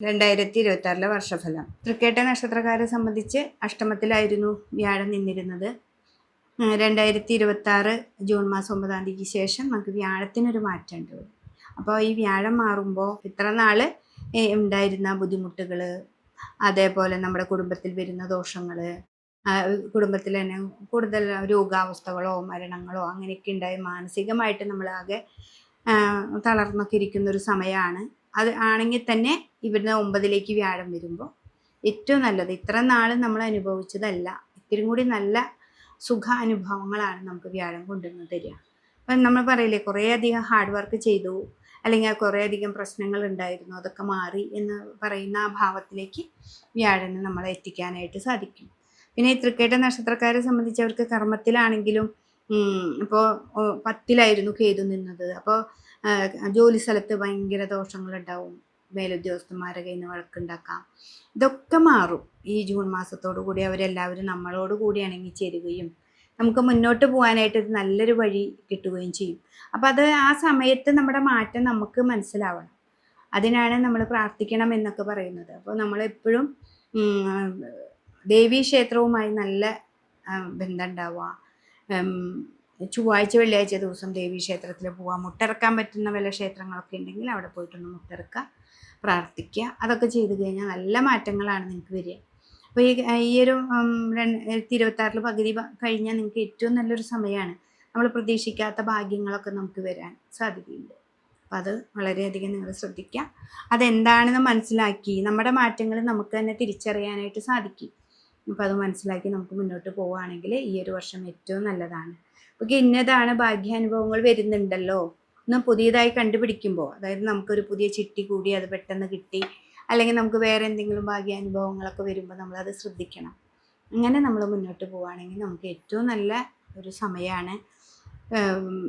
2026 വർഷഫലം. തൃക്കേട്ട നക്ഷത്രക്കാരെ സംബന്ധിച്ച് അഷ്ടമത്തിലായിരുന്നു വ്യാഴം നിന്നിരുന്നത്. 2026 ജൂൺ മാസം 9-ാം തീയതിക്ക് ശേഷം നമുക്ക് വ്യാഴത്തിനൊരു മാറ്റമുണ്ട്. അപ്പോൾ ഈ വ്യാഴം മാറുമ്പോൾ ഇത്ര നാൾ ഉണ്ടായിരുന്ന ബുദ്ധിമുട്ടുകൾ, അതേപോലെ നമ്മുടെ കുടുംബത്തിൽ വരുന്ന ദോഷങ്ങൾ, കുടുംബത്തിൽ തന്നെ കൂടുതൽ രോഗാവസ്ഥകളോ മരണങ്ങളോ അങ്ങനെയൊക്കെ ഉണ്ടായി മാനസികമായിട്ട് നമ്മളാകെ തളർന്നൊക്കെ ഇരിക്കുന്നൊരു സമയമാണ്. അത് ആണെങ്കിൽ തന്നെ ഇവിടുന്ന് 9-ലേക്ക് വ്യാഴം വരുമ്പോൾ ഏറ്റവും നല്ലത്, ഇത്ര നാൾ നമ്മൾ അനുഭവിച്ചതല്ല, ഇത്തിരി കൂടി നല്ല സുഖ അനുഭവങ്ങളാണ് നമുക്ക് വ്യാഴം കൊണ്ടുവന്ന് തരിക. അപ്പം നമ്മൾ പറയില്ലേ, കുറേയധികം ഹാർഡ് വർക്ക് ചെയ്തു, അല്ലെങ്കിൽ കുറേയധികം പ്രശ്നങ്ങൾ ഉണ്ടായിരുന്നു, അതൊക്കെ മാറി എന്ന് പറയുന്ന ആ ഭാവത്തിലേക്ക് വ്യാഴനെ നമ്മളെ എത്തിക്കാനായിട്ട് സാധിക്കും. പിന്നെ ഈ തൃക്കേട്ട നക്ഷത്രക്കാരെ സംബന്ധിച്ച് അവർക്ക് കർമ്മത്തിലാണെങ്കിലും ഇപ്പോൾ 10-ലായിരുന്നു കേതു നിന്നത്. അപ്പോൾ ജോലി സ്ഥലത്ത് ഭയങ്കര ദോഷങ്ങളുണ്ടാവും, മേലുദ്യോഗസ്ഥന്മാരെ കയ്യിൽ നിന്ന് വഴക്കുണ്ടാക്കാം. ഇതൊക്കെ മാറും ഈ ജൂൺ മാസത്തോടു കൂടി. അവരെല്ലാവരും നമ്മളോട് കൂടി ഇണങ്ങിച്ചേരുകയും നമുക്ക് മുന്നോട്ട് പോകാനായിട്ട് നല്ലൊരു വഴി കിട്ടുകയും ചെയ്യും. അപ്പോൾ അത് ആ സമയത്ത് നമ്മുടെ മാറ്റം നമുക്ക് മനസ്സിലാവണം. അതിനാണ് നമ്മൾ പ്രാർത്ഥിക്കണം എന്നൊക്കെ പറയുന്നത്. അപ്പോൾ നമ്മളെപ്പോഴും ദേവീക്ഷേത്രവുമായി നല്ല ബന്ധം ഉണ്ടാവുക. ചൊവ്വാഴ്ച വെള്ളിയാഴ്ച ദിവസം ദേവീക്ഷേത്രത്തിൽ പോവുക. മുട്ടിറക്കാൻ പറ്റുന്ന വല്ല ക്ഷേത്രങ്ങളൊക്കെ ഉണ്ടെങ്കിൽ അവിടെ പോയിട്ടൊന്ന് മുട്ടിറക്കുക, പ്രാർത്ഥിക്കുക. അതൊക്കെ ചെയ്തു കഴിഞ്ഞാൽ നല്ല മാറ്റങ്ങളാണ് നിങ്ങൾക്ക് വരിക. അപ്പോൾ ഈ ഒരു 2026 പകുതി കഴിഞ്ഞാൽ നിങ്ങൾക്ക് ഏറ്റവും നല്ലൊരു സമയമാണ്. നമ്മൾ പ്രതീക്ഷിക്കാത്ത ഭാഗ്യങ്ങളൊക്കെ നമുക്ക് വരാൻ സാധ്യതയുണ്ട്. അപ്പോൾ അത് വളരെയധികം നിങ്ങൾ ശ്രദ്ധിക്കുക. അതെന്താണെന്ന് മനസ്സിലാക്കി നമ്മുടെ മാറ്റങ്ങൾ നമുക്ക് തന്നെ തിരിച്ചറിയാനായിട്ട് സാധിക്കും. അപ്പോൾ അത് മനസ്സിലാക്കി നമുക്ക് മുന്നോട്ട് പോവുകയാണെങ്കിൽ ഈ ഒരു വർഷം ഏറ്റവും നല്ലതാണ്. അപ്പോൾ ഇന്നതാണ് ഭാഗ്യാനുഭവങ്ങൾ വരുന്നുണ്ടല്ലോ എന്ന് പുതിയതായി കണ്ടുപിടിക്കുമ്പോൾ, അതായത് നമുക്കൊരു പുതിയ ചിട്ടി കൂടി അത് പെട്ടെന്ന് കിട്ടി, അല്ലെങ്കിൽ നമുക്ക് വേറെ എന്തെങ്കിലും ഭാഗ്യാനുഭവങ്ങളൊക്കെ വരുമ്പോൾ നമ്മളത് ശ്രദ്ധിക്കണം. അങ്ങനെ നമ്മൾ മുന്നോട്ട് പോവുകയാണെങ്കിൽ നമുക്ക് ഏറ്റവും നല്ല ഒരു സമയമാണ്.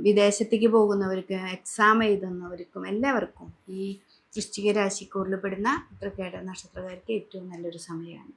വിദേശത്തേക്ക് പോകുന്നവർക്ക്, എക്സാം എഴുതുന്നവർക്കും എല്ലാവർക്കും ഈ വൃശ്ചിക രാശിക്കൂറിൽ പെടുന്ന തൃക്കേട്ട നക്ഷത്രക്കാർക്ക് ഏറ്റവും നല്ലൊരു സമയമാണ്.